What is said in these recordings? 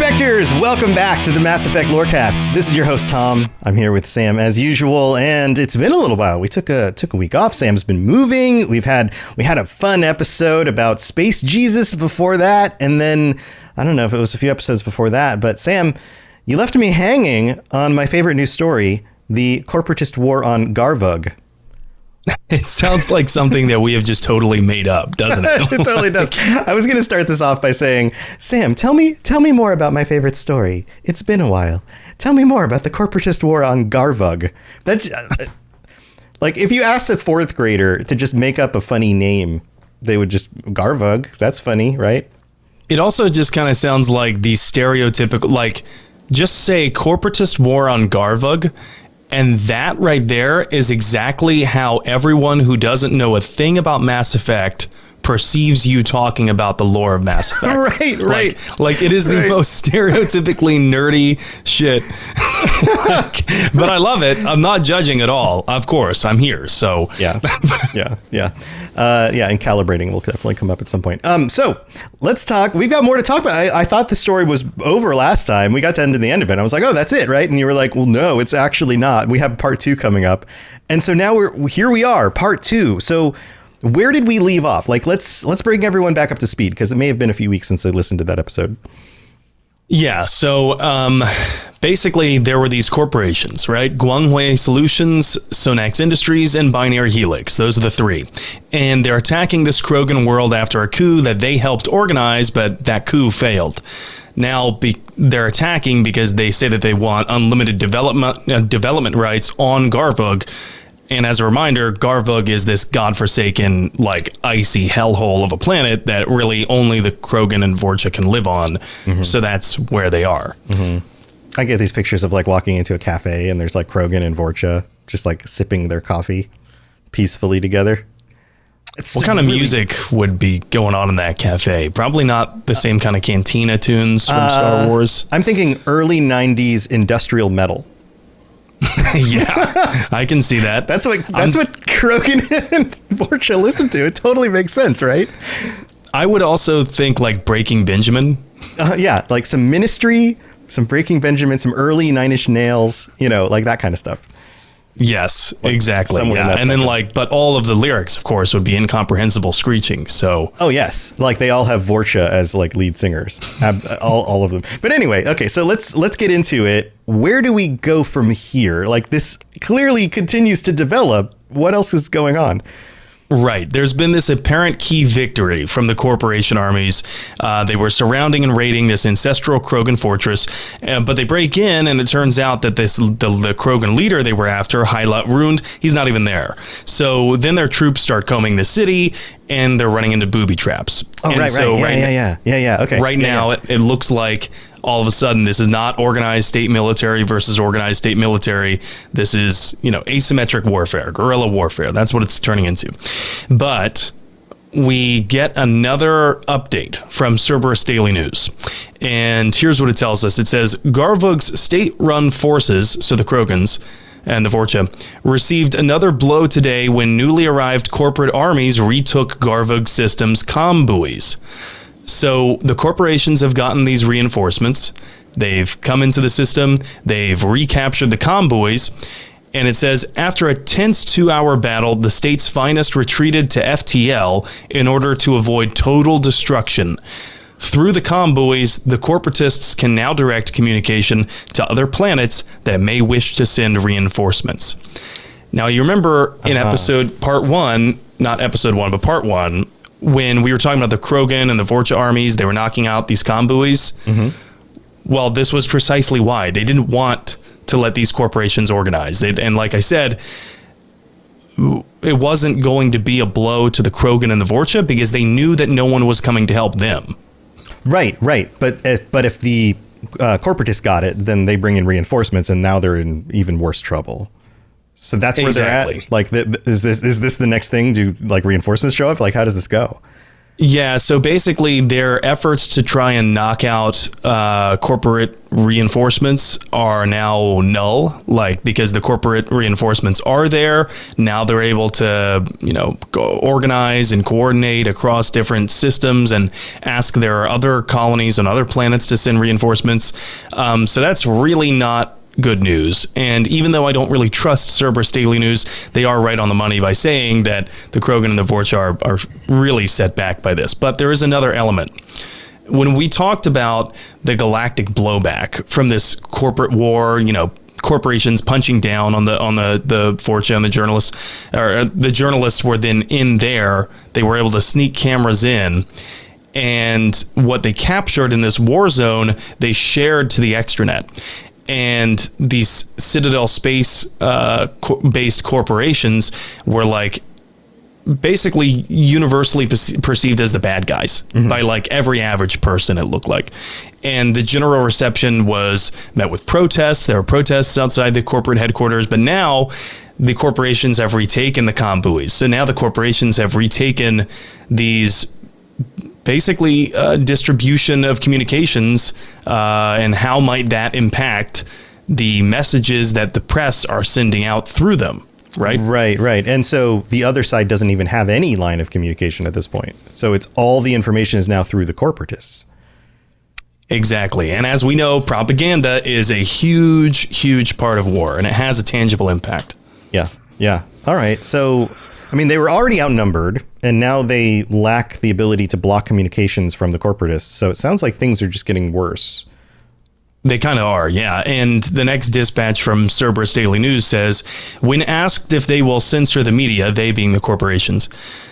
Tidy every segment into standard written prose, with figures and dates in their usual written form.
Vectors, welcome back to the Mass Effect Lorecast. This is your host, Tom. I'm here with Sam as usual, and it's been a little while. We took a week off. Sam's been moving. We had a fun episode about Space Jesus before that, and then I don't know if it was a few episodes before that, but Sam, you left me hanging on my favorite news story, the Corporatist war on Garvug. It sounds like something that we have just totally made up, doesn't it? It totally does. I was going to start this off by saying, Sam, tell me more about my favorite story. It's been a while. Tell me more about the Corporatist war on Garvug. That's like if you asked a fourth grader to just make up a funny name, they would just Garvug. That's funny, right? It also just kind of sounds like the stereotypical, like just say Corporatist war on Garvug. And that right there is exactly how everyone who doesn't know a thing about Mass Effect perceives you talking about the lore of Mass Effect. Right. Like it is the most stereotypically nerdy shit. But I love it. I'm not judging at all. Of course, I'm here. So yeah. And calibrating will definitely come up at some point. So let's talk. We've got more to talk about. I thought the story was over last time. We got to the end of it. I was like, oh, that's it, right? And you were like, well, no, it's actually not. We have part 2 coming up. And so now we are, part 2. So where did we leave off? Like, let's bring everyone back up to speed, because it may have been a few weeks since I listened to that episode. Yeah. So basically, there were these corporations, right? Guanghui Solutions, Sonax Industries, and Binary Helix. Those are the 3. And they're attacking this Krogan world after a coup that they helped organize, but that coup failed. Now they're attacking because they say that they want unlimited development rights on Garvug. And as a reminder, Garvug is this godforsaken, like, icy hellhole of a planet that really only the Krogan and Vorcha can live on. Mm-hmm. So that's where they are. Mm-hmm. I get these pictures of, like, walking into a cafe and there's, like, Krogan and Vorcha just, like, sipping their coffee peacefully together. What kind of music would be going on in that cafe? Probably not the same kind of cantina tunes from Star Wars. I'm thinking early 90s industrial metal. Yeah, I can see that. That's what Krogan and Vorcha listen to. It totally makes sense, right? I would also think like Breaking Benjamin. Yeah, like some Ministry, some Breaking Benjamin, some early Nine Inch Nails, like that kind of stuff. Yes, like exactly. Yeah. And then but all of the lyrics, of course, would be incomprehensible screeching. So. Oh, yes. Like they all have Vorcha as like lead singers, all of them. But anyway, OK, so let's get into it. Where do we go from here? Like this clearly continues to develop. What else is going on? Right. There's been this apparent key victory from the corporation armies. They were surrounding and raiding this ancestral Krogan fortress, but they break in, and it turns out that the Krogan leader they were after, Hyla Rund, he's not even there. So then their troops start combing the city, and they're running into booby traps. Oh, and right. Yeah. Okay. Right now, it looks like all of a sudden this is not organized state military versus organized state military. This is, asymmetric warfare, guerrilla warfare. That's what it's turning into. But we get another update from Cerberus Daily News. And here's what it tells us. It says Garvug's state-run forces, so the Krogans and the Vorcha, received another blow today when newly arrived corporate armies retook Garvug Systems' comm buoys. So the corporations have gotten these reinforcements. They've come into the system. They've recaptured the comm buoys. And it says, after a tense 2-hour battle, the state's finest retreated to FTL in order to avoid total destruction. Through the comm buoys, the corporatists can now direct communication to other planets that may wish to send reinforcements. Now, you remember in part one, when we were talking about the Krogan and the Vorcha armies, they were knocking out these comm buoys. Mm-hmm. Well, this was precisely why. They didn't want to let these corporations organize. And like I said, it wasn't going to be a blow to the Krogan and the Vorcha because they knew that no one was coming to help them. Right. But if the corporatists got it, then they bring in reinforcements, and now they're in even worse trouble. So that's where they're at. Like, is this the next thing? Do like reinforcements show up? Like, how does this go? Yeah, so basically their efforts to try and knock out corporate reinforcements are now null, because the corporate reinforcements are there. Now they're able to, go organize and coordinate across different systems and ask their other colonies on other planets to send reinforcements. So that's really not good news. And even though I don't really trust Cerberus Daily News, they are right on the money by saying that the Krogan and the Vorcha are really set back by this. But there is another element. When we talked about the galactic blowback from this corporate war, corporations punching down on the Vorcha and the journalists, or the journalists were then in there, they were able to sneak cameras in. And what they captured in this war zone, they shared to the extranet. And these Citadel space based corporations were basically universally perceived as the bad guys by every average person, it looked like. And the general reception was met with protests. There were protests outside the corporate headquarters, but now the corporations have retaken the comm buoys. So now the corporations have retaken these basically distribution of communications, and how might that impact the messages that the press are sending out through them, right? Right. And so the other side doesn't even have any line of communication at this point. So it's all the information is now through the corporatists. Exactly. And as we know, propaganda is a huge part of war, and it has a tangible impact. Yeah. All right. So, they were already outnumbered, and now they lack the ability to block communications from the corporatists. So it sounds like things are just getting worse. They kind of are, yeah. And the next dispatch from Cerberus Daily News says, when asked if they will censor the media, they being the corporations,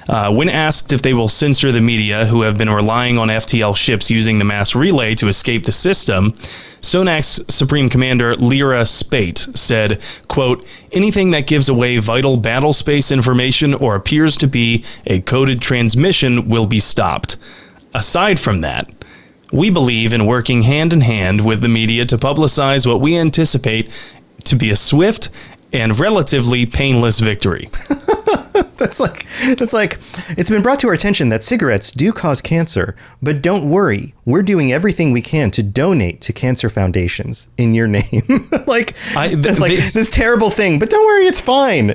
when asked if they will censor the media who have been relying on FTL ships using the mass relay to escape the system, Sonac's Supreme Commander Lyra Spate said, quote, anything that gives away vital battle space information or appears to be a coded transmission will be stopped. Aside from that, we believe in working hand in hand with the media to publicize what we anticipate to be a swift and relatively painless victory. That's like, it's been brought to our attention that cigarettes do cause cancer, but don't worry. We're doing everything we can to donate to cancer foundations in your name. This terrible thing, but don't worry, it's fine.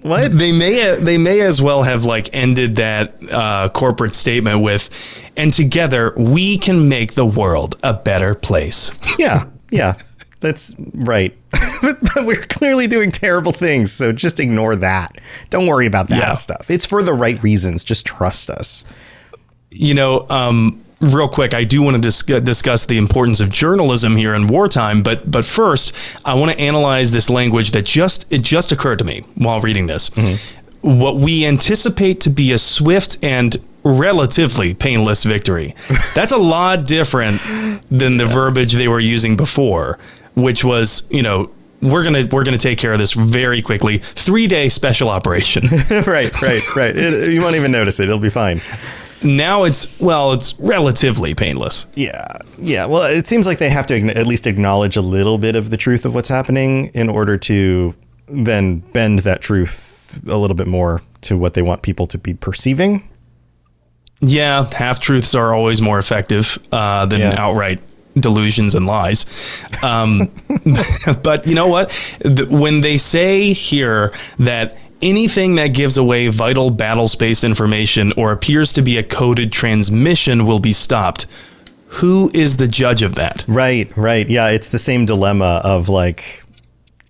What? They may as well have ended that corporate statement with, and together we can make the world a better place. Yeah. That's right. But we're clearly doing terrible things, so just ignore that. Don't worry about that stuff. It's for the right reasons. Just trust us. Real quick, I do want to discuss the importance of journalism here in wartime, but first, I want to analyze this language that just occurred to me while reading this. Mm-hmm. What we anticipate to be a swift and relatively painless victory. That's a lot different than the verbiage they were using before, which was, we're gonna take care of this very quickly. 3-day special operation. Right. You won't even notice it. It'll be fine. Now it's relatively painless. Yeah. Well, it seems like they have to at least acknowledge a little bit of the truth of what's happening in order to then bend that truth a little bit more to what they want people to be perceiving. Yeah, half-truths are always more effective than outright delusions and lies. But you know what? When they say here that anything that gives away vital battle space information or appears to be a coded transmission will be stopped, who is the judge of that? Right. Yeah, it's the same dilemma of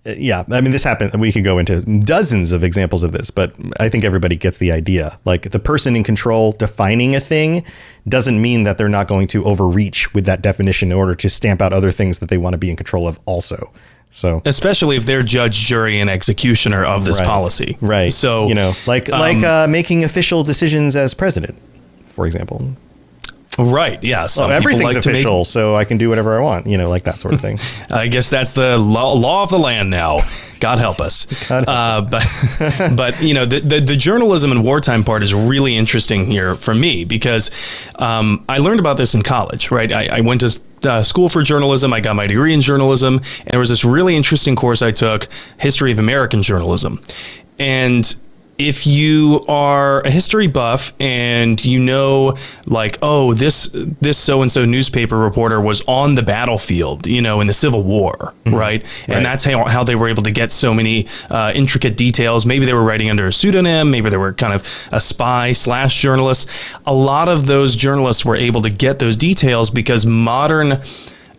this happened. We could go into dozens of examples of this, but I think everybody gets the idea. The person in control defining a thing doesn't mean that they're not going to overreach with that definition in order to stamp out other things that they want to be in control of also. So, especially if they're judge, jury, and executioner of this policy. Right. So, making official decisions as president, for example. Right. Yeah. Some everything's official, so I can do whatever I want. That sort of thing. I guess that's the law of the land now. God help us. But the journalism and wartime part is really interesting here for me because I learned about this in college. Right. I went to school for journalism. I got my degree in journalism, and there was this really interesting course I took, History of American Journalism, and if you are a history buff and you know, like, oh, this so-and-so newspaper reporter was on the battlefield, in the Civil War, right? And that's how they were able to get so many intricate details. Maybe they were writing under a pseudonym. Maybe they were kind of a spy / journalist. A lot of those journalists were able to get those details because modern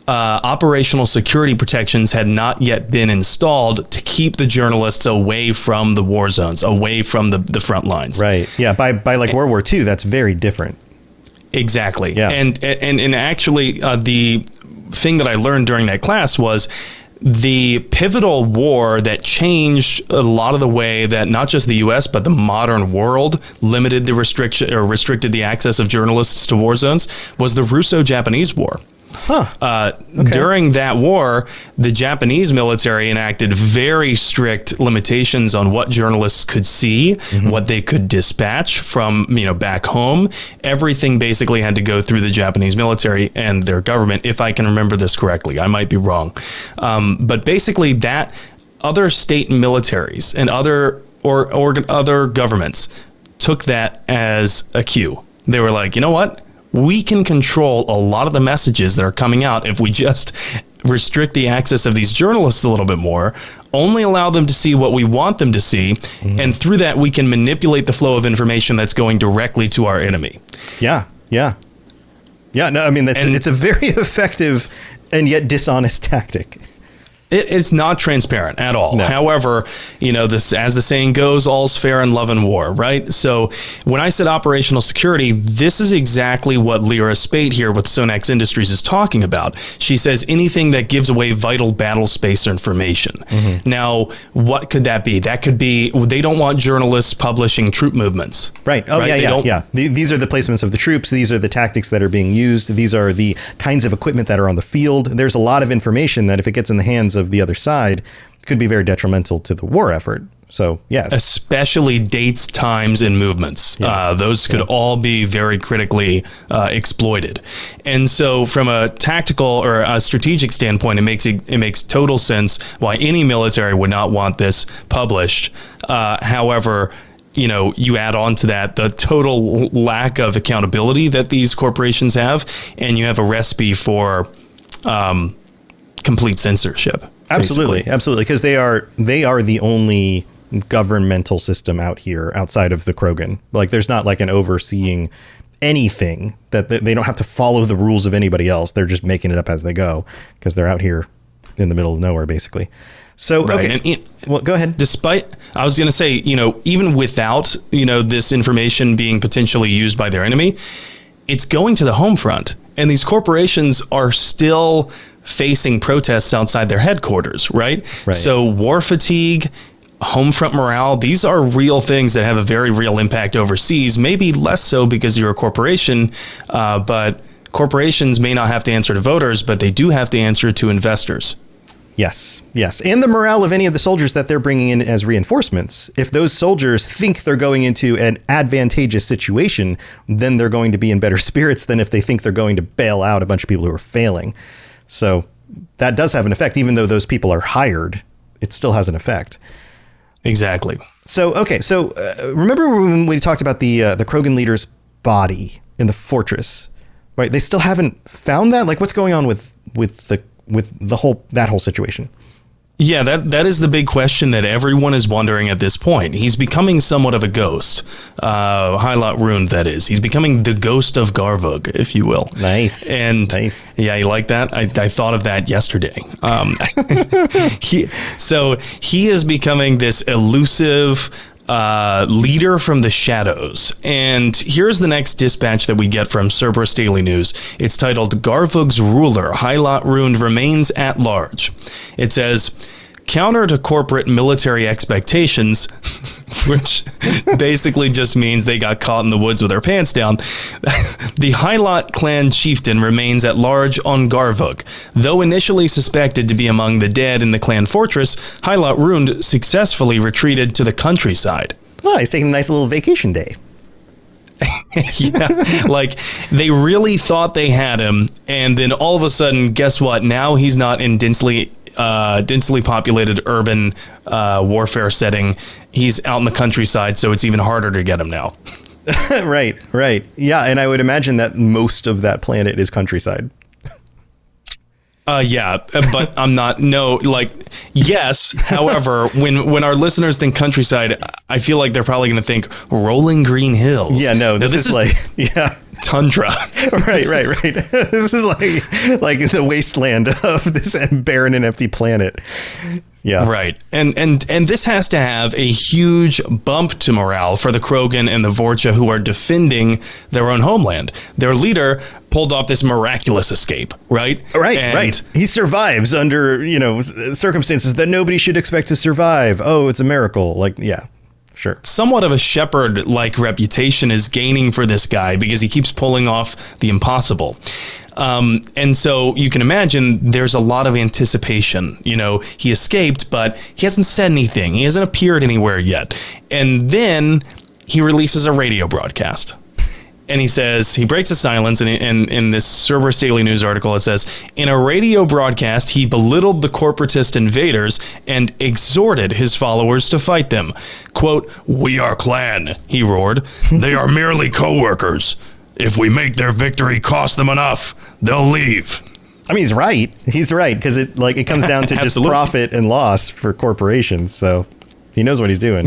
operational security protections had not yet been installed to keep the journalists away from the war zones, away from the front lines. Right. Yeah. By like World War II, that's very different. Exactly. Yeah. And actually, the thing that I learned during that class was the pivotal war that changed a lot of the way that not just the U.S. but the modern world limited the restricted the access of journalists to war zones was the Russo-Japanese War. During that war, the Japanese military enacted very strict limitations on what journalists could see, what they could dispatch from, back home. Everything basically had to go through the Japanese military and their government, if I can remember this correctly. I might be wrong. But basically that other state militaries and other governments took that as a cue. They were like, you know what? We can control a lot of the messages that are coming out if we just restrict the access of these journalists a little bit more, only allow them to see what we want them to see, and through that we can manipulate the flow of information that's going directly to our enemy. Yeah. No, I mean, it's a very effective and yet dishonest tactic. It's not transparent at all. No. However, this, as the saying goes, all's fair in love and war, right? So when I said operational security, this is exactly what Lyra Spate here with Sonax Industries is talking about. She says anything that gives away vital battle space or information. Now, what could that be? That could be they don't want journalists publishing troop movements. Right. Oh, right? Yeah. These are the placements of the troops. These are the tactics that are being used. These are the kinds of equipment that are on the field. There's a lot of information that if it gets in the hands of the other side could be very detrimental to the war effort. So, yes. Especially dates, times, and movements. Those could all be very critically exploited. And so from a tactical or a strategic standpoint, it makes total sense why any military would not want this published. However, you add on to that the total lack of accountability that these corporations have, and you have a recipe for complete censorship. Absolutely, because they are the only governmental system out here outside of the Krogan. Like, there's not like an overseeing anything that they don't have to follow the rules of anybody else. They're just making it up as they go because they're out here in the middle of nowhere, basically. So, right. Okay, well, go ahead. I was going to say, even without, this information being potentially used by their enemy, it's going to the home front. And these corporations are still facing protests outside their headquarters, right? So war fatigue, home front morale, these are real things that have a very real impact overseas, maybe less so because you're a corporation, but corporations may not have to answer to voters, but they do have to answer to investors. Yes. And the morale of any of the soldiers that they're bringing in as reinforcements. If those soldiers think they're going into an advantageous situation, then they're going to be in better spirits than if they think they're going to bail out a bunch of people who are failing. So that does have an effect. Even though those people are hired, it still has an effect. Exactly. So, okay. So remember when we talked about the Krogan leader's body in the fortress, right? They still haven't found that. Like, what's going on with that whole situation? Yeah, that is the big question that everyone is wondering at this point. He's becoming somewhat of a ghost. Highlight ruined, that is. He's becoming the ghost of Garvug, if you will. Nice. Yeah, you like that? I thought of that yesterday. He is becoming this elusive leader from the shadows. And here's the next dispatch that we get from Cerberus Daily News. It's titled, Garvug's ruler, Highlight Ruined, remains at large. It says, counter to corporate military expectations, which basically just means they got caught in the woods with their pants down, the Highlight clan chieftain remains at large on Garvug. Though initially suspected to be among the dead in the clan fortress, Highlight Ruined successfully retreated to the countryside. Oh, he's taking a nice little vacation day. Yeah, like they really thought they had him, and then all of a sudden, guess what? Now he's not in densely populated urban warfare setting. he's out in the countryside, so it's even harder to get him now. Right. Yeah, and I would imagine that most of that planet is countryside. Yeah, but I'm not. No, like, yes. However, when our listeners think countryside, I feel like they're probably going to think rolling green hills. Yeah, no, this is like, yeah, tundra. Right. This is like the wasteland of this barren and empty planet. Yeah. Right. And this has to have a huge bump to morale for the Krogan and the Vorcha who are defending their own homeland. Their leader pulled off this miraculous escape, right? Right. He survives under, circumstances that nobody should expect to survive. Oh, it's a miracle. Like, yeah. Sure. Somewhat of a shepherd-like reputation is gaining for this guy because he keeps pulling off the impossible. And so you can imagine there's a lot of anticipation. He escaped, but he hasn't said anything. He hasn't appeared anywhere yet. And then he releases a radio broadcast. And he breaks the silence, and in this Cerberus Daily News article, it says, in a radio broadcast, he belittled the corporatist invaders and exhorted his followers to fight them. Quote, "We are clan," he roared. "They are merely co-workers. If we make their victory cost them enough, they'll leave." I mean, he's right, because it comes down to just profit and loss for corporations. So he knows what he's doing.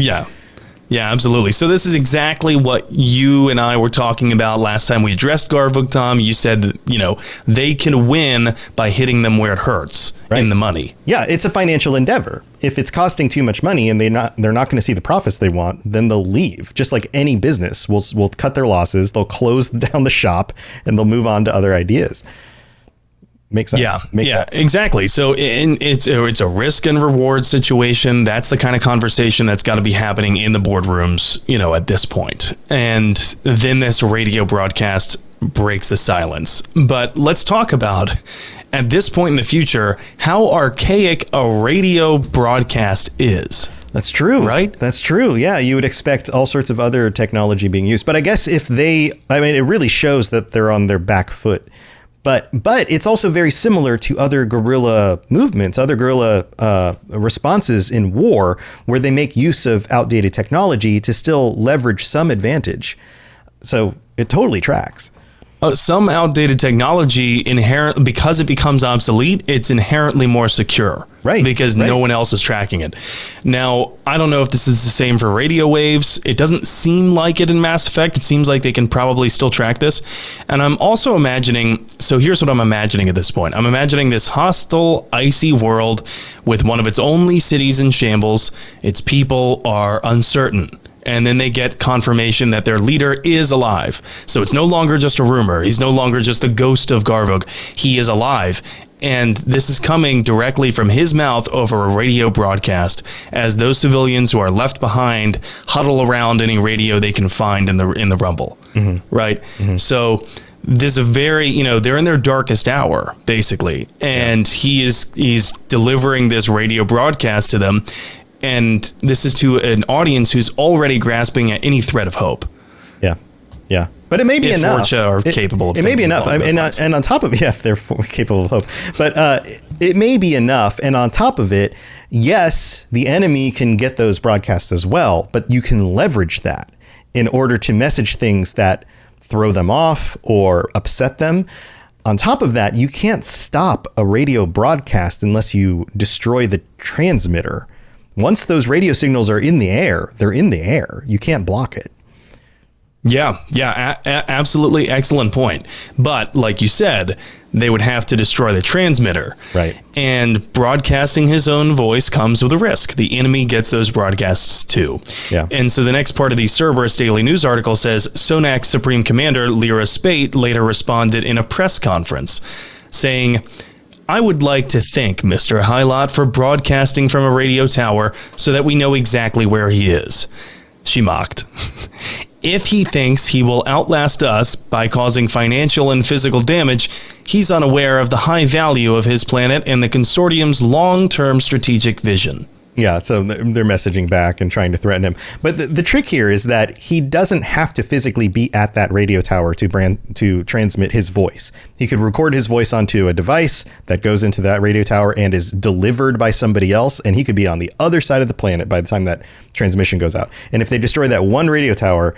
Yeah, absolutely. So this is exactly what you and I were talking about last time we addressed Garvug, Tom. You said that, they can win by hitting them where it hurts in the money. Yeah, it's a financial endeavor. If it's costing too much money and they're not going to see the profits they want, then they'll leave. Just like any business, will cut their losses, they'll close down the shop, and they'll move on to other ideas. Makes sense. Yeah, exactly. So it's a risk and reward situation. That's the kind of conversation that's got to be happening in the boardrooms, at this point. And then this radio broadcast breaks the silence. But let's talk about, at this point in the future, how archaic a radio broadcast is. That's true. Right? That's true. Yeah, you would expect all sorts of other technology being used. But I guess it really shows that they're on their back foot. But it's also very similar to other guerrilla movements, other guerrilla responses in war, where they make use of outdated technology to still leverage some advantage. So it totally tracks. Some outdated technology because it becomes obsolete, it's inherently more secure. Right. Because no one else is tracking it. Now, I don't know if this is the same for radio waves. It doesn't seem like it in Mass Effect. It seems like they can probably still track this. And I'm also imagining, so here's what I'm imagining at this point. I'm imagining this hostile, icy world with one of its only cities in shambles. Its people are uncertain. And then they get confirmation that their leader is alive. So it's no longer just a rumor. He's no longer just the ghost of Garvug. He is alive. And this is coming directly from his mouth over a radio broadcast as those civilians who are left behind huddle around any radio they can find in the rumble. Mm-hmm. Right? Mm-hmm. So this is a very, they're in their darkest hour, basically. And he's delivering this radio broadcast to them. And this is to an audience who's already grasping at any thread of hope. Yeah. But it may be enough. Vorcha are capable of it may be enough. And on top of it, they're capable of hope. But it may be enough. And on top of it, yes, the enemy can get those broadcasts as well. But you can leverage that in order to message things that throw them off or upset them. On top of that, you can't stop a radio broadcast unless you destroy the transmitter. Once those radio signals are in the air, they're in the air. You can't block it. Yeah, absolutely. Excellent point. But like you said, they would have to destroy the transmitter. Right. And broadcasting his own voice comes with a risk. The enemy gets those broadcasts too. Yeah. And so the next part of the Cerberus Daily News article says Sonak's Supreme Commander, Lyra Spate, later responded in a press conference saying, "I would like to thank Mr. Hylot for broadcasting from a radio tower so that we know exactly where he is." She mocked. If he thinks he will outlast us by causing financial and physical damage, he's unaware of the high value of his planet and the consortium's long-term strategic vision. Yeah, so they're messaging back and trying to threaten him. But the trick here is that he doesn't have to physically be at that radio tower to transmit his voice. He could record his voice onto a device that goes into that radio tower and is delivered by somebody else, and he could be on the other side of the planet by the time that transmission goes out. And if they destroy that one radio tower,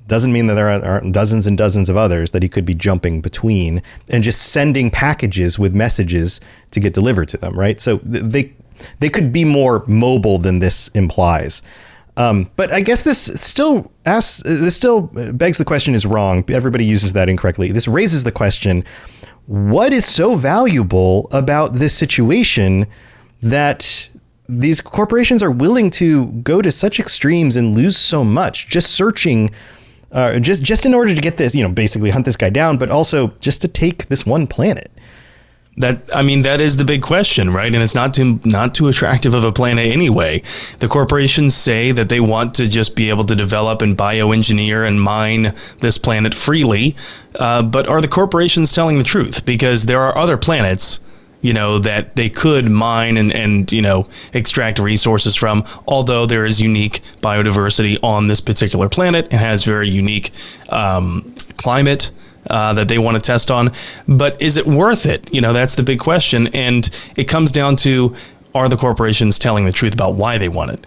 doesn't mean that there aren't dozens and dozens of others that he could be jumping between and just sending packages with messages to get delivered to them, right? So they could be more mobile than this implies. But I guess this still begs the question is wrong. Everybody uses that incorrectly. This raises the question, what is so valuable about this situation that these corporations are willing to go to such extremes and lose so much just searching, just in order to get this, basically hunt this guy down, but also just to take this one planet? That is the big question, right? And it's not too attractive of a planet anyway. The corporations say that they want to just be able to develop and bioengineer and mine this planet freely. But are the corporations telling the truth? Because there are other planets, that they could mine and extract resources from, although there is unique biodiversity on this particular planet. It has very unique climate that they want to test on. But is it worth it? That's the big question. And it comes down to, are the corporations telling the truth about why they want it?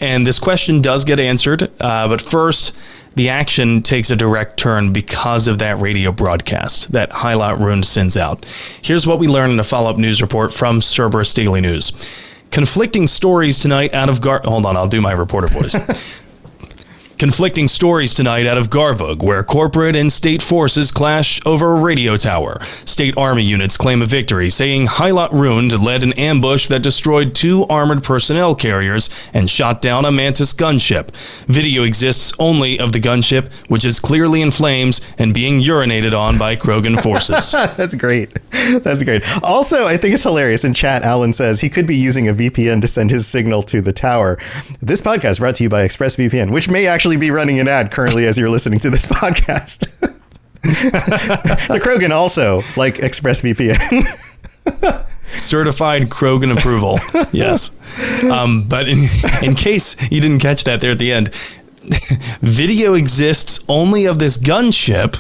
And this question does get answered. But first, the action takes a direct turn because of that radio broadcast that Highlight Rund sends out. Here's what we learned in a follow-up news report from Cerberus Daily News. Conflicting stories tonight out of Hold on, I'll do my reporter voice. Conflicting stories tonight out of Garvug, where corporate and state forces clash over a radio tower. State Army units claim a victory, saying Highlight Rund led an ambush that destroyed 2 armored personnel carriers and shot down a Mantis gunship. Video exists only of the gunship, which is clearly in flames and being urinated on by Krogan forces. That's great. That's great. Also, I think it's hilarious. In chat, Alan says he could be using a VPN to send his signal to the tower. This podcast brought to you by ExpressVPN, which may actually be running an ad currently as you're listening to this podcast. The Krogan also like ExpressVPN. Certified Krogan approval. Yes. But in case you didn't catch that there at the end, video exists only of this gunship,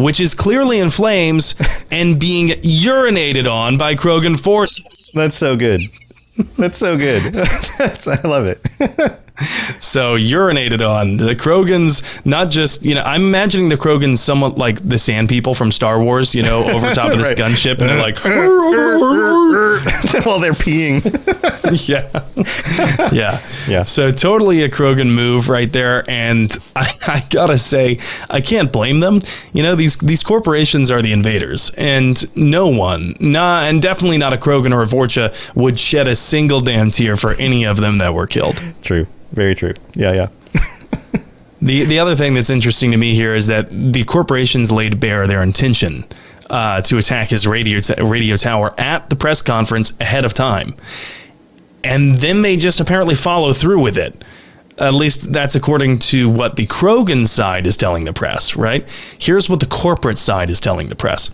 which is clearly in flames and being urinated on by Krogan forces. That's so good. That's so good. I love it. So urinated on. The Krogans, not just, I'm imagining the Krogans somewhat like the Sand People from Star Wars, over top of this gunship, and they're like, while they're peeing. Yeah. So totally a Krogan move right there. And I gotta say, I can't blame them. These corporations are the invaders, and no one, and definitely not a Krogan or a Vorcha, would shed a single damn tear for any of them that were killed. True. Very true. Yeah. The other thing that's interesting to me here is that the corporations laid bare their intention to attack his radio tower at the press conference ahead of time. And then they just apparently follow through with it. At least that's according to what the Krogan side is telling the press, right? Here's what the corporate side is telling the press.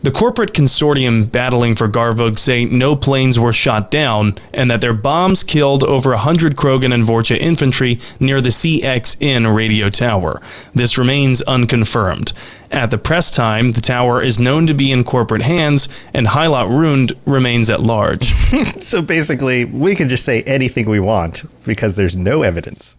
The corporate consortium battling for Garvug say no planes were shot down and that their bombs killed over 100 Krogan and Vorcha infantry near the CXN radio tower. This remains unconfirmed. At the press time, the tower is known to be in corporate hands and Highlight Rund remains at large. So basically, we can just say anything we want because there's no evidence.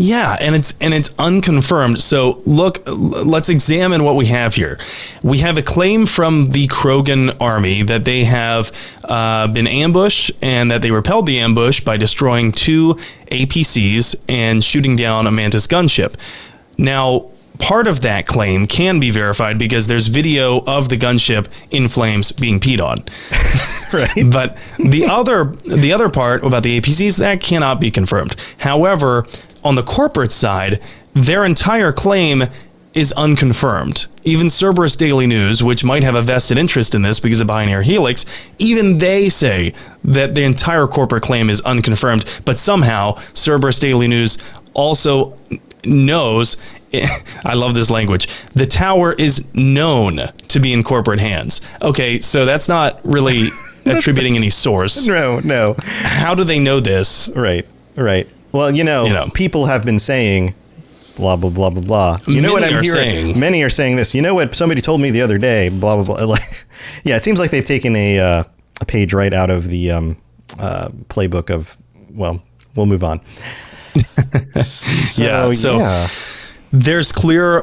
Yeah, and it's unconfirmed. So look, let's examine what we have here. We have a claim from the Krogan army that they have been ambushed and that they repelled the ambush by destroying 2 APCs and shooting down a Mantis gunship. Now, part of that claim can be verified because there's video of the gunship in flames being peed on. Right. But the other part about the APCs, that cannot be confirmed. However, on the corporate side, their entire claim is unconfirmed. Even Cerberus Daily News, which might have a vested interest in this because of Binary Helix, even they say that the entire corporate claim is unconfirmed, but somehow Cerberus Daily News also knows, I love this language, the tower is known to be in corporate hands. Okay, so that's not really attributing any source. No. How do they know this? Right. Well, people have been saying blah, blah, blah, blah, blah. You know what I'm hearing? Many are saying this. You know what somebody told me the other day, blah, blah, blah. Like, yeah, it seems like they've taken a page right out of the playbook of, well, we'll move on. So there's clear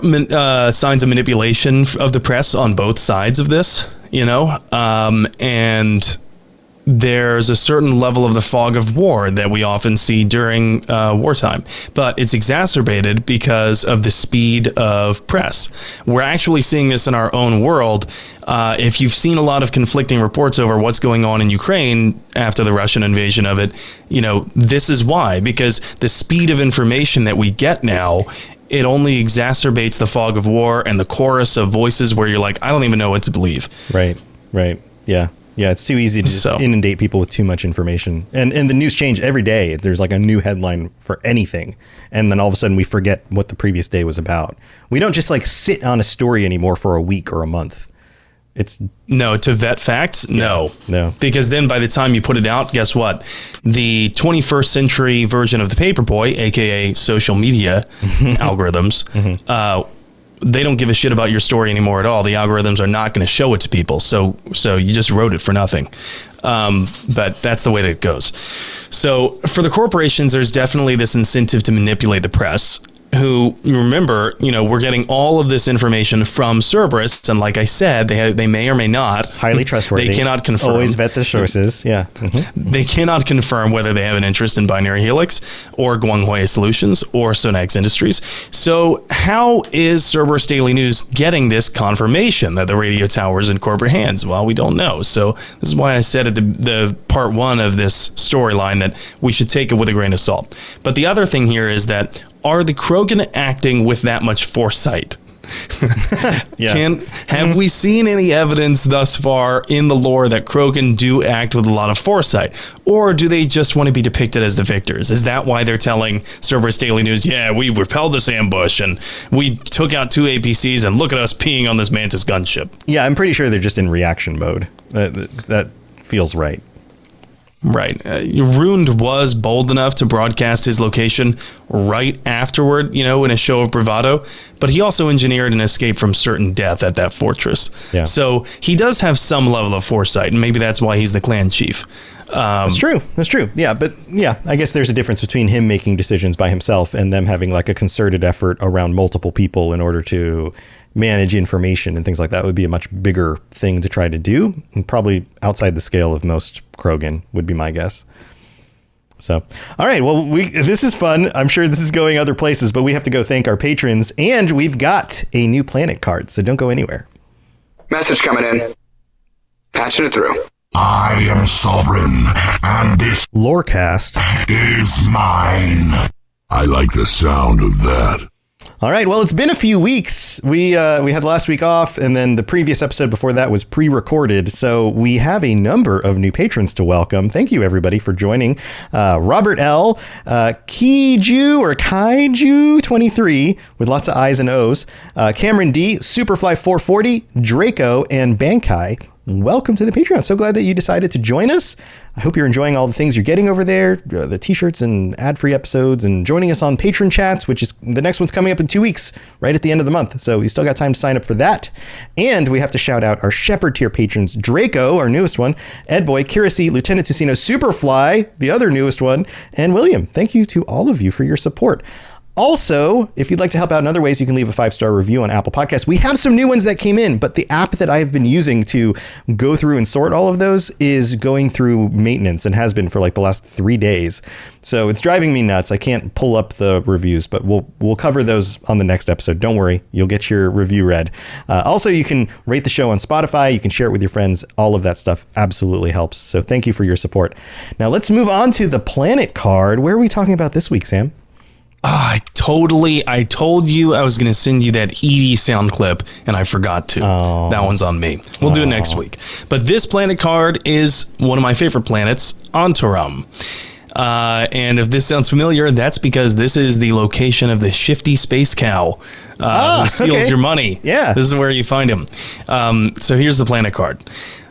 signs of manipulation of the press on both sides of this, and there's a certain level of the fog of war that we often see during wartime, but it's exacerbated because of the speed of press. We're actually seeing this in our own world. If you've seen a lot of conflicting reports over what's going on in Ukraine after the Russian invasion of it, this is why, because the speed of information that we get now, it only exacerbates the fog of war and the chorus of voices where you're like, I don't even know what to believe. Right. Yeah. Yeah, it's too easy to just inundate people with too much information. And the news change every day. There's like a new headline for anything. And then all of a sudden we forget what the previous day was about. We don't just like sit on a story anymore for a week or a month. To vet facts? No. Because then by the time you put it out, guess what? The 21st century version of the paperboy, aka social media algorithms, they don't give a shit about your story anymore at all. The algorithms are not going to show it to people. So you just wrote it for nothing. But that's the way that it goes. So for the corporations, there's definitely this incentive to manipulate the press, who, remember, we're getting all of this information from Cerberus. And like I said, they may or may not. Highly trustworthy. They cannot confirm. Always vet the sources. Yeah. They cannot confirm whether they have an interest in Binary Helix or Guanghui Solutions or Sonax Industries. So how is Cerberus Daily News getting this confirmation that the radio tower is in corporate hands? Well, we don't know. So this is why I said at the part one of this storyline that we should take it with a grain of salt. But the other thing here is that, are the Krogan acting with that much foresight? Have we seen any evidence thus far in the lore that Krogan do act with a lot of foresight? Or do they just want to be depicted as the victors? Is that why they're telling Cerberus Daily News, we repelled this ambush and we took out 2 APCs and look at us peeing on this Mantis gunship? Yeah, I'm pretty sure they're just in reaction mode. That feels right. Right. Rund was bold enough to broadcast his location right afterward, in a show of bravado, but he also engineered an escape from certain death at that fortress. Yeah. So he does have some level of foresight, and maybe that's why he's the clan chief. That's true. Yeah. But I guess there's a difference between him making decisions by himself and them having like a concerted effort around multiple people in order to manage information and things like that. Would be a much bigger thing to try to do, and probably outside the scale of most Krogan would be my guess. So, all right. Well, this is fun. I'm sure this is going other places, but we have to go thank our patrons, and we've got a new planet card, so don't go anywhere. Message coming in. Patching it through. I am sovereign, and this Lorecast is mine. I like the sound of that. All right. Well, it's been a few weeks. We had last week off, and then the previous episode before that was pre-recorded. So we have a number of new patrons to welcome. Thank you, everybody, for joining. Robert L., Kaiju or Kaiju 23 with lots of I's and O's. Cameron D., Superfly 440, Draco, and Bankai. Welcome to the Patreon. So glad that you decided to join us. I hope you're enjoying all the things you're getting over there, the t-shirts and ad-free episodes, and joining us on patron chats, which is the next one's coming up in 2 weeks, right at the end of the month. So you still got time to sign up for that. And we have to shout out our Shepherd tier patrons, Draco, our newest one, Edboy, Kirasi, Lieutenant Tusino, Superfly, the other newest one, and William. Thank you to all of you for your support. Also, if you'd like to help out in other ways, you can leave a 5-star review on Apple Podcasts. We have some new ones that came in, but the app that I have been using to go through and sort all of those is going through maintenance and has been for like the last 3 days. So it's driving me nuts. I can't pull up the reviews, but we'll cover those on the next episode. Don't worry, you'll get your review read. Also, you can rate the show on Spotify. You can share it with your friends. All of that stuff absolutely helps. So thank you for your support. Now let's move on to the planet card. Where are we talking about this week, Sam? I told you I was going to send you that Edie sound clip, and I forgot to. Oh. That one's on me. We'll do it next week. But this planet card is one of my favorite planets, Antarum. And if this sounds familiar, that's because this is the location of the shifty space cow who steals your money. Yeah. This is where you find him. So here's the planet card.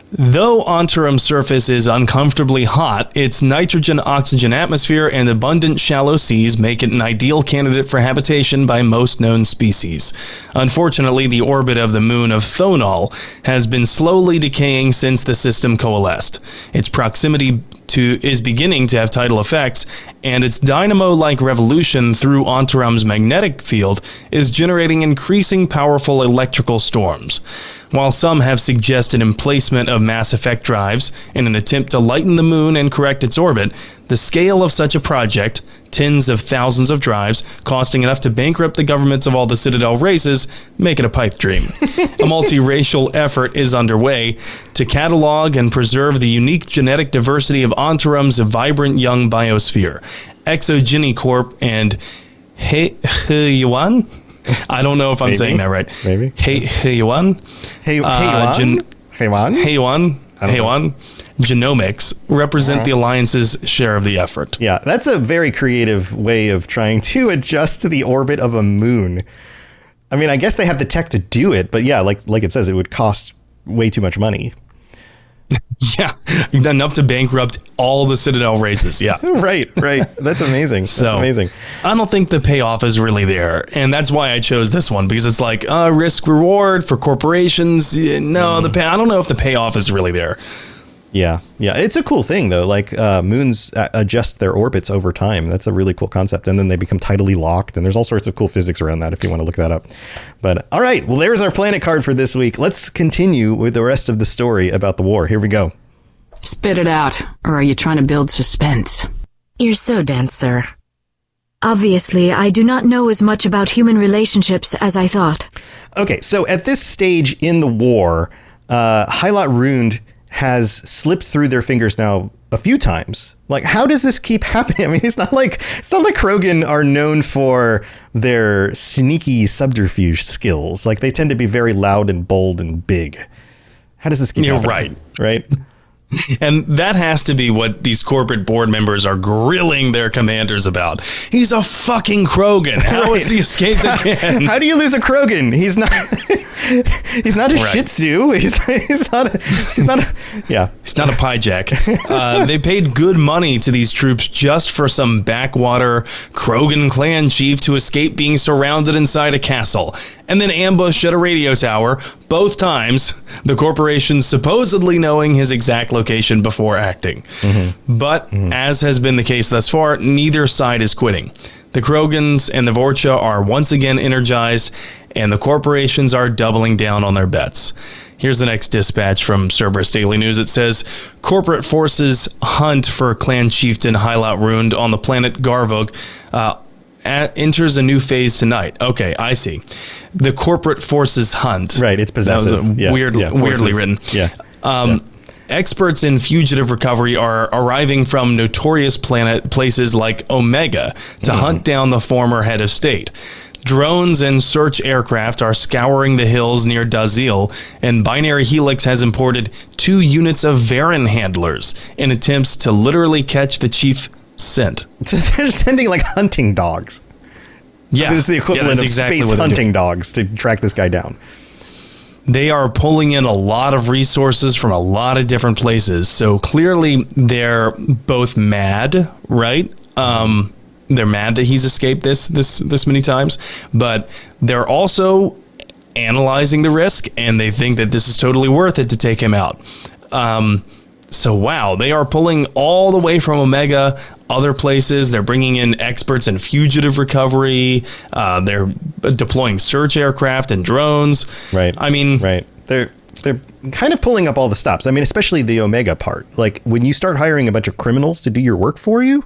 Though Ontarum's surface is uncomfortably hot, its nitrogen-oxygen atmosphere and abundant shallow seas make it an ideal candidate for habitation by most known species. Unfortunately, the orbit of the moon of Thonol has been slowly decaying since the system coalesced. Its proximity is beginning to have tidal effects, and its dynamo-like revolution through Ontarum's magnetic field is generating increasing powerful electrical storms. While some have suggested emplacement of Mass Effect drives in an attempt to lighten the moon and correct its orbit, the scale of such a project, tens of thousands of drives, costing enough to bankrupt the governments of all the Citadel races, make it a pipe dream. A multiracial effort is underway to catalog and preserve the unique genetic diversity of Ontarum's vibrant young biosphere. Exogeny Corp and Yuan? I don't know if I'm saying that right. Maybe. Yuan? Heywan? Genomics represent the Alliance's share of the effort. Yeah, that's a very creative way of trying to adjust to the orbit of a moon. I mean, I guess they have the tech to do it, but yeah, like it says, it would cost way too much money. Yeah, enough to bankrupt all the Citadel races. Yeah. Right. That's amazing. That's amazing. I don't think the payoff is really there. And that's why I chose this one, because it's like risk reward for corporations. No, I don't know if the payoff is really there. Yeah. It's a cool thing, though. Like moons adjust their orbits over time. That's a really cool concept. And then they become tidally locked. And there's all sorts of cool physics around that if you want to look that up. But all right. Well, there's our planet card for this week. Let's continue with the rest of the story about the war. Here we go. Spit it out. Or are you trying to build suspense? You're so dense, sir. Obviously, I do not know as much about human relationships as I thought. Okay. So at this stage in the war, Hylot Rund has slipped through their fingers now a few times. Like, how does this keep happening? I mean, it's not like Krogan are known for their sneaky subterfuge skills. Like, they tend to be very loud and bold and big. How does this keep happening? Right. And that has to be what these corporate board members are grilling their commanders about. He's a fucking Krogan. How has he escaped again? How do you lose a Krogan? He's not a Shih Tzu. He's not a Pyjack. They paid good money to these troops just for some backwater Krogan clan chief to escape being surrounded inside a castle and then ambushed at a radio tower, both times the corporation supposedly knowing his exact location before acting. But as has been the case thus far, neither side is quitting. The Krogans and the Vorcha are once again energized, and the corporations are doubling down on their bets. Here's the next dispatch from Cerberus Daily News. It says, corporate forces hunt for clan chieftain Hylot Rund on the planet Garvug enters a new phase tonight. Okay, I see. The corporate forces hunt. Right, it's possessive. Weirdly written. Yeah. Experts in fugitive recovery are arriving from notorious places like Omega to hunt down the former head of state. Drones and search aircraft are scouring the hills near Dazil, and Binary Helix has imported 2 units of Varen handlers in attempts to literally catch the chief scent. So they're sending like hunting dogs. Yeah. I mean, it's the equivalent of space hunting dogs to track this guy down. They are pulling in a lot of resources from a lot of different places. So clearly they're both mad, right? They're mad that he's escaped this many times, but they're also analyzing the risk, and they think that this is totally worth it to take him out. So, wow, they are pulling all the way from Omega, other places. They're bringing in experts in fugitive recovery. They're deploying search aircraft and drones. Right. I mean, right. They're kind of pulling up all the stops. I mean, especially the Omega part. Like when you start hiring a bunch of criminals to do your work for you,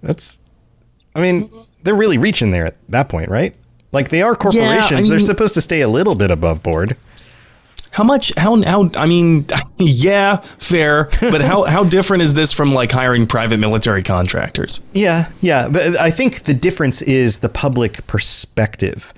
they're really reaching there at that point, right? Like they are corporations. Yeah, they're supposed to stay a little bit above board. Yeah, fair. But how different is this from like hiring private military contractors? Yeah. But I think the difference is the public perspective.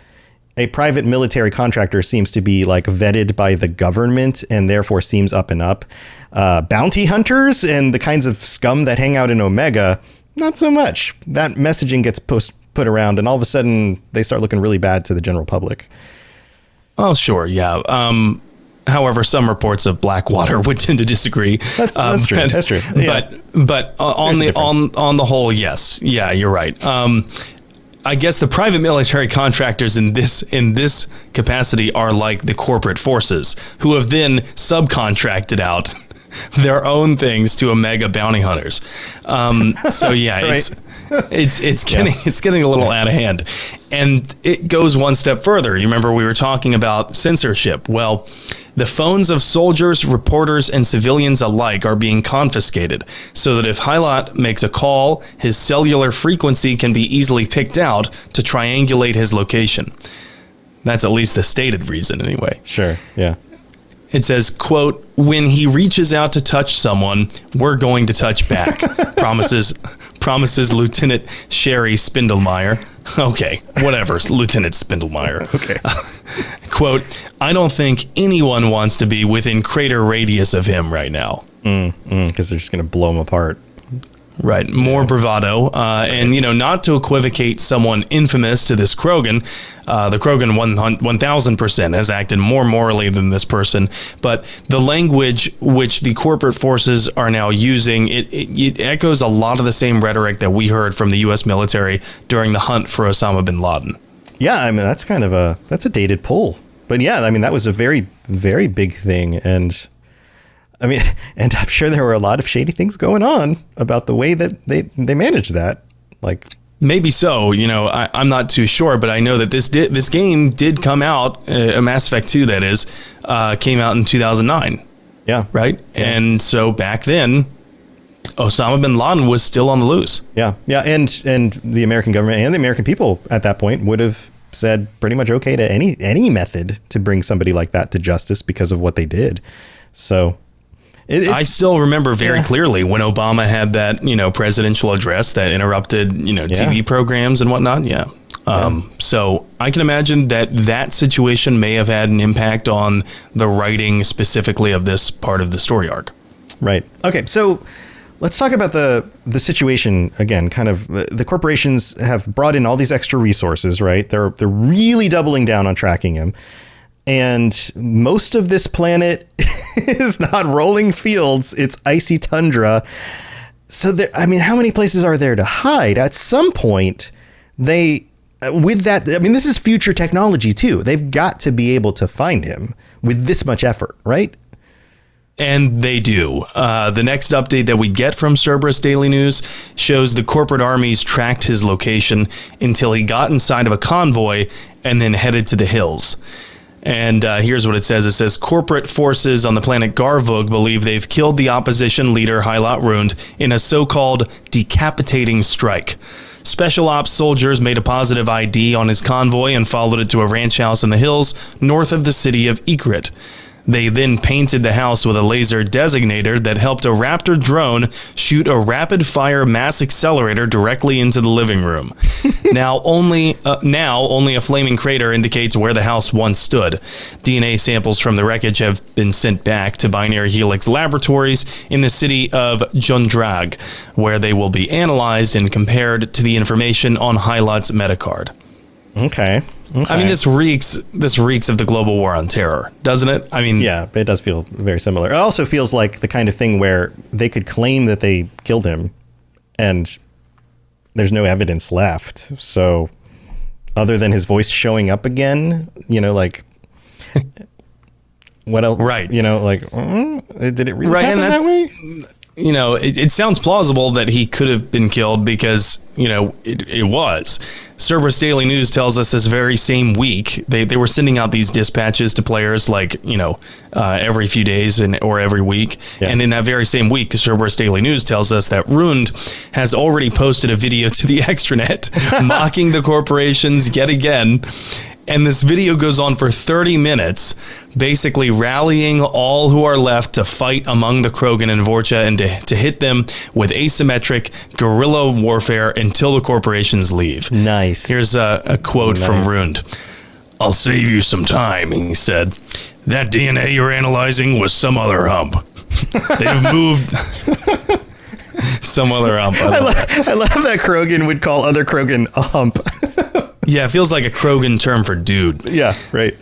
A private military contractor seems to be like vetted by the government and therefore seems up and up. Bounty hunters and the kinds of scum that hang out in Omega, not so much. That messaging gets put around and all of a sudden they start looking really bad to the general public. Oh, sure. Yeah. However, some reports of Blackwater would tend to disagree. That's true. That's true. Yeah. But on the whole, yes. Yeah, you're right. I guess the private military contractors in this capacity are like the corporate forces, who have then subcontracted out their own things to Omega bounty hunters. So yeah, Right. it's getting a little out of hand, and it goes one step further. You remember we were talking about censorship. Well, the phones of soldiers, reporters, and civilians alike are being confiscated, so that if Hylot makes a call, his cellular frequency can be easily picked out to triangulate his location. That's at least the stated reason, anyway. Sure. Yeah. It says, quote, "When he reaches out to touch someone, we're going to touch back," promises Lieutenant Sherry Spindlemeyer. Okay, whatever, Lieutenant Spindlemeyer. Okay. Quote, "I don't think anyone wants to be within crater radius of him right now." Because they're just going to blow him apart. Right, more bravado, and not to equivocate someone infamous to this Krogan. The Krogan 1000% has acted more morally than this person, but the language which the corporate forces are now using, it echoes a lot of the same rhetoric that we heard from the U.S. military during the hunt for Osama bin Laden. Yeah, I mean that's a dated poll, but yeah, I mean that was a very, very big thing, and I'm sure there were a lot of shady things going on about the way that they managed that. Like, maybe so. I'm not too sure, but I know that this game did come out. Mass Effect 2, that is, came out in 2009. Yeah. Right. Yeah. And so back then, Osama bin Laden was still on the loose. Yeah. Yeah. And the American government and the American people at that point would have said pretty much okay to any method to bring somebody like that to justice because of what they did. So. I still remember very clearly when Obama had that, presidential address that interrupted, TV programs and whatnot. Yeah. So I can imagine that situation may have had an impact on the writing specifically of this part of the story arc. Right. Okay. So let's talk about the situation again. Kind of the corporations have brought in all these extra resources, right? They're really doubling down on tracking him. And most of this planet is not rolling fields. It's icy tundra. So, how many places are there to hide? At some point, this is future technology, too. They've got to be able to find him with this much effort, right? And they do. The next update that we get from Cerberus Daily News shows the corporate armies tracked his location until he got inside of a convoy and then headed to the hills. And here's what it says. It says, corporate forces on the planet Garvug believe they've killed the opposition leader Hylot Rund in a so-called decapitating strike. Special ops soldiers made a positive ID on his convoy and followed it to a ranch house in the hills north of the city of Ikrit. They then painted the house with a laser designator that helped a Raptor drone shoot a rapid-fire mass accelerator directly into the living room. Now only a flaming crater indicates where the house once stood. DNA samples from the wreckage have been sent back to Binary Helix Laboratories in the city of Jondrag, where they will be analyzed and compared to the information on Hylot's metacard. Okay. I mean, this reeks of the global war on terror, doesn't it? I mean, yeah, it does feel very similar. It also feels like the kind of thing where they could claim that they killed him and there's no evidence left. So other than his voice showing up again, like what else? Right. Did it really happen that way? It sounds plausible that he could have been killed because, it was. Cerberus Daily News tells us this very same week, they were sending out these dispatches to players like, every few days or every week. Yeah. And in that very same week, the Cerberus Daily News tells us that Rund has already posted a video to the extranet mocking the corporations yet again. And this video goes on for 30 minutes, basically rallying all who are left to fight among the Krogan and Vorcha and to hit them with asymmetric guerrilla warfare until the corporations leave. Nice. Here's a quote from Rund. "I'll save you some time," he said. "That DNA you're analyzing was some other hump. They've moved..." Some other hump. I love that Krogan would call other Krogan a hump. Yeah, it feels like a Krogan term for dude. Yeah, right.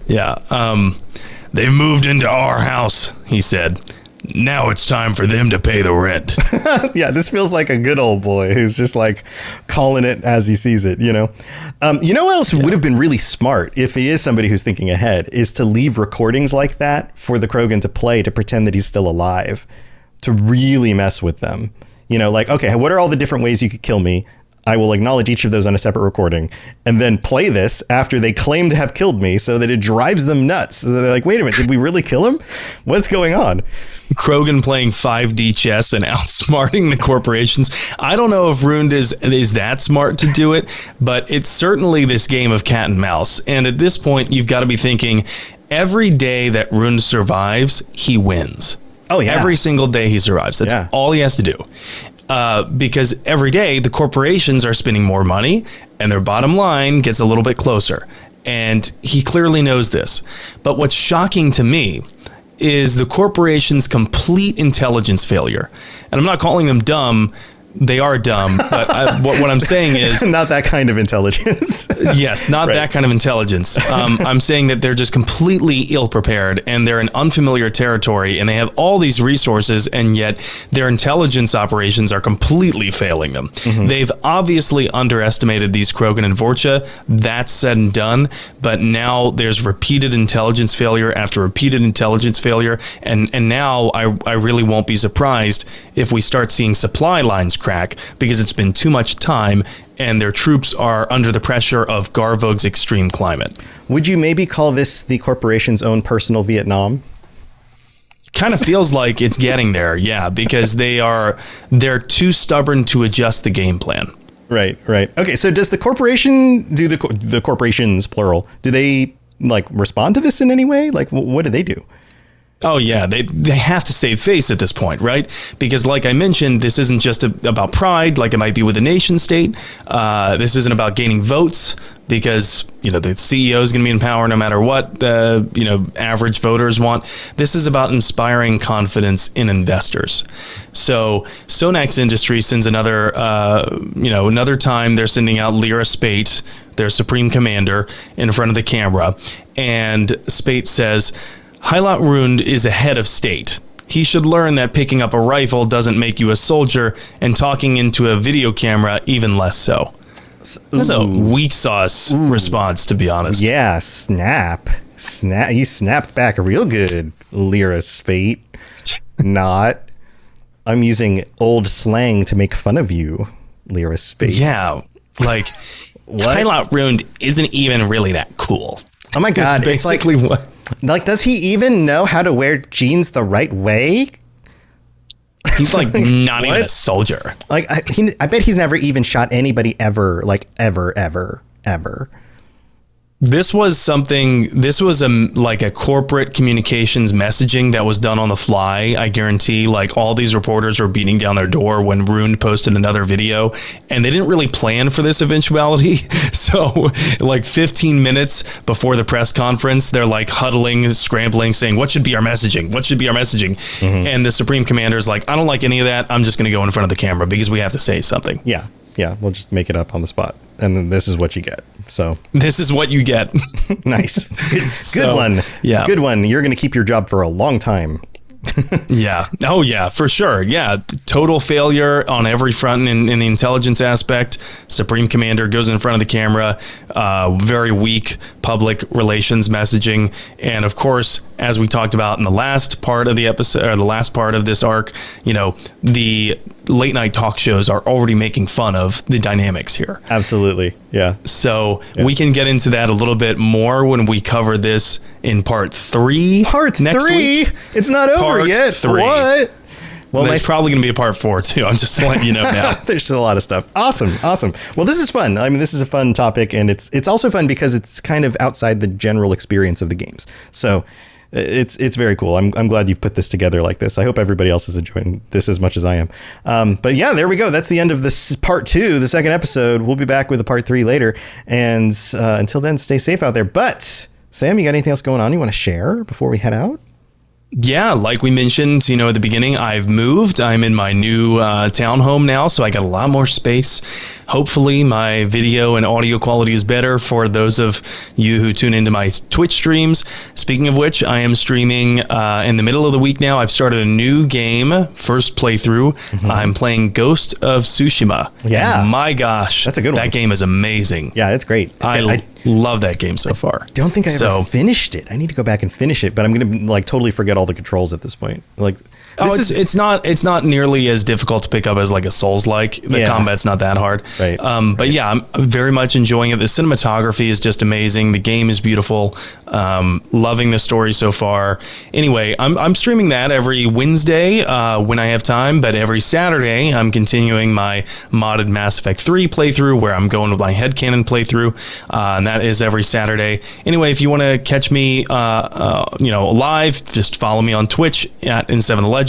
Yeah. They've moved into our house, he said. Now it's time for them to pay the rent. Yeah, this feels like a good old boy who's just like calling it as he sees it, you know? You know what else would have been really smart if he is somebody who's thinking ahead is to leave recordings like that for the Krogan to play to pretend that he's still alive, to really mess with them. You know, like, okay, what are all the different ways you could kill me? I will acknowledge each of those on a separate recording and then play this after they claim to have killed me so that it drives them nuts. So they're like, wait a minute, did we really kill him? What's going on? Krogan playing 5D chess and outsmarting the corporations. I don't know if Ruined is that smart to do it, but it's certainly this game of cat and mouse. And at this point, you've got to be thinking every day that Ruined survives, he wins. Oh, yeah. Every single day he survives. That's all he has to do. Because every day the corporations are spending more money and their bottom line gets a little bit closer. And he clearly knows this. But what's shocking to me is the corporation's complete intelligence failure. And I'm not calling them dumb. They are dumb, but what I'm saying is... Not that kind of intelligence. Yes, not that kind of intelligence. I'm saying that they're just completely ill-prepared, and they're in unfamiliar territory, and they have all these resources, and yet their intelligence operations are completely failing them. Mm-hmm. They've obviously underestimated these Krogan and Vorcha. That's said and done, but now there's repeated intelligence failure after repeated intelligence failure, and now I really won't be surprised if we start seeing supply lines crack because it's been too much time and their troops are under the pressure of Garvug's extreme climate. Would you maybe call this the corporation's own personal Vietnam? Kind of feels like it's getting there, yeah, because they're too stubborn to adjust the game plan. Right. Okay, so does the corporation do the corporations plural? Do they like respond to this in any way? Like, what do they do? Oh, yeah, they have to save face at this point, right? Because like I mentioned, this isn't just about pride like it might be with a nation state. This isn't about gaining votes because, the CEO is going to be in power no matter what the, average voters want. This is about inspiring confidence in investors. So Sonax Industries sends another time they're sending out Lyra Spate, their supreme commander, in front of the camera. And Spate says, Hylot Rund is a head of state. He should learn that picking up a rifle doesn't make you a soldier, and talking into a video camera even less so. That's a weak sauce response, to be honest. Yeah, snap. He snapped back real good, Lyra Spate. Not. I'm using old slang to make fun of you, Lyra Spate. Yeah, like, Hylot Rund isn't even really that cool. Oh my God. It's basically what... Like, does he even know how to wear jeans the right way? He's like not even a soldier. Like, I bet he's never even shot anybody ever, like ever. This was a corporate communications messaging that was done on the fly. I guarantee like all these reporters were beating down their door when Rund posted another video, and they didn't really plan for this eventuality. So like 15 minutes before the press conference, they're like huddling, scrambling, saying, what should be our messaging? Mm-hmm. And the Supreme Commander's like, I don't like any of that. I'm just going to go in front of the camera because we have to say something. Yeah, we'll just make it up on the spot. And then this is what you get. So this is what you get. Nice. Good one. Yeah. Good one. You're going to keep your job for a long time. Yeah. Oh, yeah, for sure. Yeah. Total failure on every front in the intelligence aspect. Supreme Commander goes in front of the camera. Very weak public relations messaging. And of course, as we talked about in the last part of the episode, or the last part of this arc, the late night talk shows are already making fun of the dynamics here. Absolutely. Yeah. So we can get into that a little bit more when we cover this in part 3. Part next 3? Week. It's not over part yet. 3. What? Well, there's probably going to be a part 4 too. I'm just letting you know now. There's still a lot of stuff. Awesome. Well, this is fun. I mean, this is a fun topic, and it's also fun because it's kind of outside the general experience of the games. So it's very cool. I'm glad you've put this together like this. I hope everybody else is enjoying this as much as I am. But yeah, there we go. That's the end of this part 2, the second episode. We'll be back with a part 3 later. And until then, stay safe out there. But Sam, you got anything else going on you want to share before we head out? Yeah, like we mentioned, at the beginning, I've moved. I'm in my new townhome now, so I got a lot more space. Hopefully my video and audio quality is better for those of you who tune into my Twitch streams. Speaking of which, I am streaming in the middle of the week now. I've started a new game, first playthrough. I'm playing Ghost of Tsushima. Yeah. And my gosh. That's a good one. That game is amazing. Yeah, it's great. I love that game so far. Don't think I ever finished it. I need to go back and finish it, but I'm going to like totally forget all the controls at this point. Like, it's not nearly as difficult to pick up as like a Souls-like. The combat's not that hard. Right. But yeah, I'm very much enjoying it. The cinematography is just amazing. The game is beautiful. Loving the story so far. Anyway, I'm streaming that every Wednesday when I have time, but every Saturday I'm continuing my modded Mass Effect 3 playthrough where I'm going with my headcanon playthrough, and that is every Saturday. Anyway, if you want to catch me live, just follow me on Twitch at N7Legend.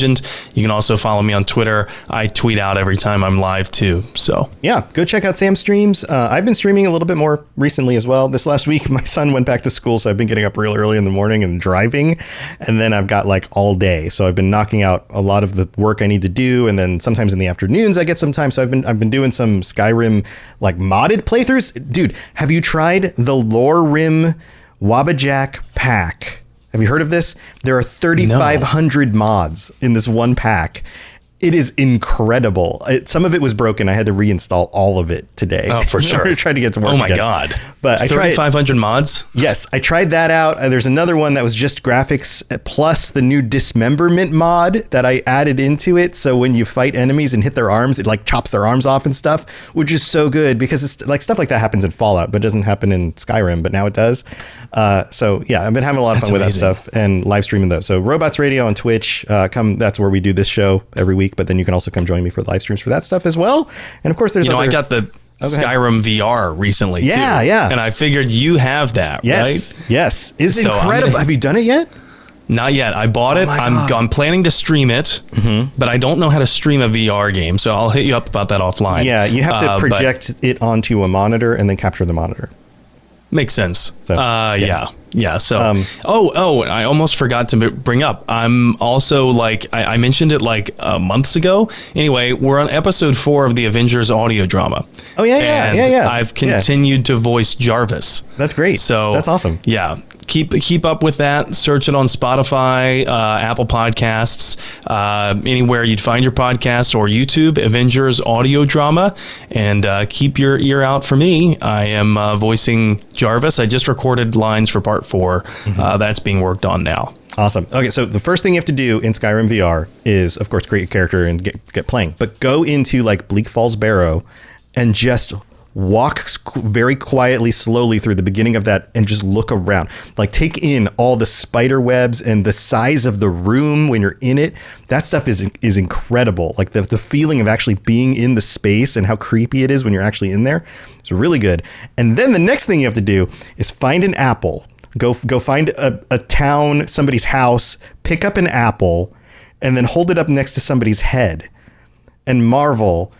You can also follow me on Twitter. I tweet out every time I'm live too. So yeah, go check out Sam's streams. I've been streaming a little bit more recently as well. This last week, my son went back to school, so I've been getting up real early in the morning and driving, and then I've got like all day. So I've been knocking out a lot of the work I need to do, and then sometimes in the afternoons I get some time. So I've been doing some Skyrim like modded playthroughs. Dude, have you tried the Lore Rim Wabbajack pack? Have you heard of this? There are 3,500 mods in this one pack. It is incredible. Some of it was broken. I had to reinstall all of it today. Oh, for sure. We're trying to get some work. Oh my again. God. But 3,500 mods? Yes, I tried that out. There's another one that was just graphics plus the new dismemberment mod that I added into it. So when you fight enemies and hit their arms, it like chops their arms off and stuff, which is so good because it's like stuff like that happens in Fallout, but doesn't happen in Skyrim, but now it does. So yeah, I've been having a lot of fun with that stuff and live streaming those. So Robots Radio on Twitch, that's where we do this show every week, but then you can also come join me for the live streams for that stuff as well. And of course there's I got the Skyrim VR recently too. Yeah. And I figured you have that, right? Yes. It's incredible. Have you done it yet? Not yet. I bought it. I'm planning to stream it, but I don't know how to stream a VR game, so I'll hit you up about that offline. Yeah, you have to project it onto a monitor and then capture the monitor. Makes sense. So, yeah. So, I almost forgot to bring up. I'm also like, I mentioned it like months ago. Anyway, we're on episode 4 of the Avengers audio drama. Oh, yeah. I've continued to voice Jarvis. That's great. So that's awesome. Yeah. Keep up with that. Search it on Spotify, Apple Podcasts, anywhere you'd find your podcast, or YouTube, Avengers audio drama, and keep your ear out for me. I am voicing Jarvis. I just recorded lines for part 4. That's being worked on now. Awesome. Okay, so the first thing you have to do in Skyrim VR is, of course, create a character and get playing. But go into like Bleak Falls Barrow and just walk very quietly, slowly through the beginning of that and just look around. Like take in all the spider webs and the size of the room when you're in it. That stuff is incredible. Like the feeling of actually being in the space and how creepy it is when you're actually in there. It's really good. And then the next thing you have to do is find an apple. Go find a town, somebody's house, pick up an apple, and then hold it up next to somebody's head and marvel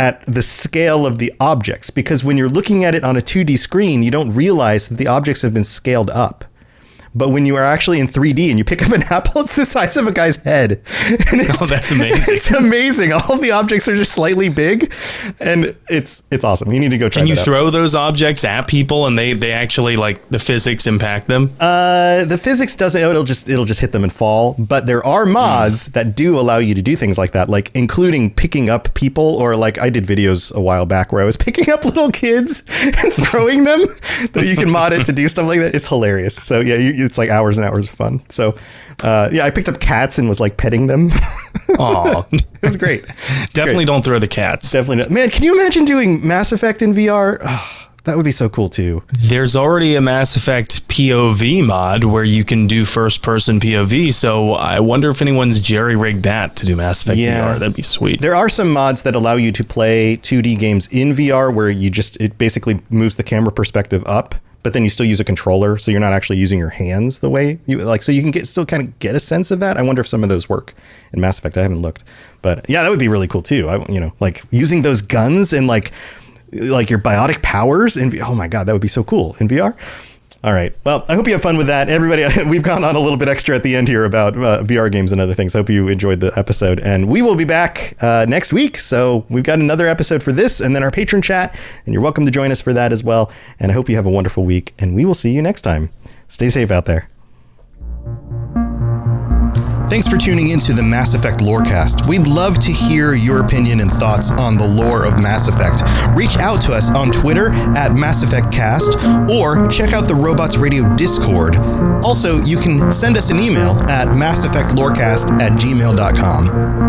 at the scale of the objects. Because when you're looking at it on a 2D screen, you don't realize that the objects have been scaled up. But when you are actually in 3D and you pick up an apple, it's the size of a guy's head. And that's amazing. It's amazing. All the objects are just slightly big, and it's awesome. You need to go try that out. Can you throw those objects at people and they actually, like, the physics impact them? The physics doesn't. It'll just hit them and fall. But there are mods that do allow you to do things like that, like including picking up people, or like I did videos a while back where I was picking up little kids and throwing them. That you can mod it to do stuff like that. It's hilarious. So yeah, it's like hours and hours of fun. So I picked up cats and was like petting them. Aw. It was great. Definitely don't throw the cats. Definitely not. Man, can you imagine doing Mass Effect in VR? Oh, that would be so cool too. There's already a Mass Effect POV mod where you can do first person POV. So I wonder if anyone's jerry-rigged that to do Mass Effect VR. That'd be sweet. There are some mods that allow you to play 2D games in VR where it basically moves the camera perspective up, but then you still use a controller, so you're not actually using your hands the way you like. So you can still kind of get a sense of that. I wonder if some of those work in Mass Effect. I haven't looked, but yeah, that would be really cool too. Like using those guns and like your biotic powers, and oh my god, that would be so cool in VR. All right. Well, I hope you have fun with that. Everybody, we've gone on a little bit extra at the end here about VR games and other things. Hope you enjoyed the episode. And we will be back next week. So we've got another episode for this and then our patron chat. And you're welcome to join us for that as well. And I hope you have a wonderful week. And we will see you next time. Stay safe out there. Thanks for tuning into the Mass Effect Lorecast. We'd love to hear your opinion and thoughts on the lore of Mass Effect. Reach out to us on Twitter at Mass Effect Cast, or check out the Robots Radio Discord. Also, you can send us an email at masseffectlorecast@gmail.com.